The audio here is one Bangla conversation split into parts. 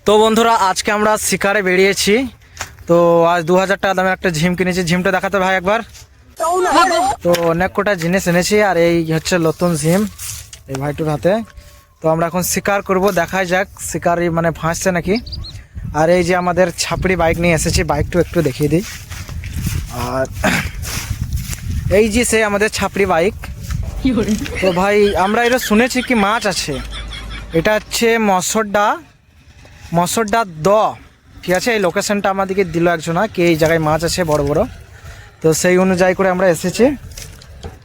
তো বন্ধুরা আজকে আমরা শিকারে বেরিয়েছি। তো আজ 2000 টাকা দামের একটা ঝিম কিনেছি। ঝিমটা দেখাতে ভাই একবার। তো অনেক কটা জিনিস এনেছি আর এই হচ্ছে নতুন ঝিম এই ভাইটুর হাতে। তো আমরা এখন শিকার করব, দেখাই যাক শিকারি মানে ফাঁসছে নাকি। আর এই যে আমাদের ছাপড়ি বাইক নিয়ে এসেছি, বাইকটা একটু দেখিয়ে দিই। আর এই যে সে আমাদের ছাপড়ি বাইক। তো ভাই আমরা এটা শুনেছি কি মাছ আছে, এটা হচ্ছে মসরডা দ, ঠিক আছে। এই লোকেশনটা আমাদেরকে দিল একজনা কি এই জায়গায় মাছ আছে বড় বড়। তো সেই অনুযায়ী করে আমরা এসেছি।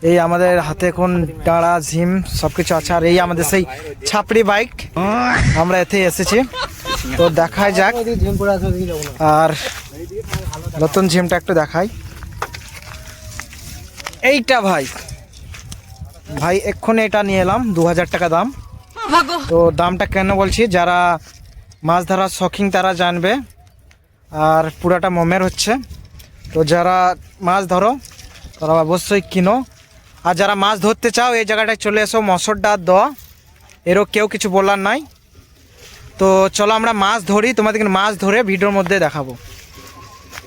এই আমাদের হাতে এখন ডাঁড়া ঝিম সব কিছু আছে। আর এই আমাদের সেই ছাপড়ি বাইক, আমরা এতে এসেছি। তো দেখাই যাক। আর নতুন ঝিমটা একটু দেখাই। এইটা ভাই এক্ষুনি এটা নিয়ে এলাম, 2000 টাকা দাম। তো দামটা কেন বলছি, যারা মাছ ধরার শখিং তারা জানবে। আর পুরাটা মোমের হচ্ছে। তো যারা মাছ ধরো তারা অবশ্যই কিনো। আর যারা মাছ ধরতে চাও এই জায়গাটায় চলে এসো, মসরডা দ, এরও কেউ কিছু বলার নাই। তো চলো আমরা মাছ ধরি, তোমাদেরকে মাছ ধরে ভিডিওর মধ্যে দেখাবো।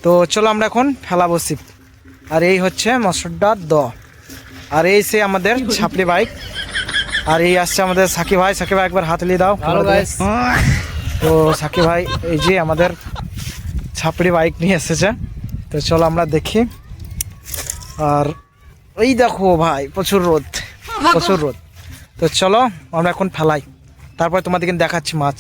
তো চলো আমরা এখন ফেলাবো ছিপ। আর এই হচ্ছে মসরডা দ, আর এই সে আমাদের ছাপড়ি বাইক। আর এই আসছে আমাদের সাকিব ভাই। সাকিব ভাই একবার হাত নিয়ে দাও। তো সাকিব ভাই এই যে আমাদের ছাপড়ি বাইক নিয়ে এসেছে। তো চলো আমরা দেখি। আর এই দেখো ভাই প্রচুর রোদ। তো চলো আমরা এখন ফেলাই, তারপর তোমাদেরকে দেখাচ্ছি মাছ।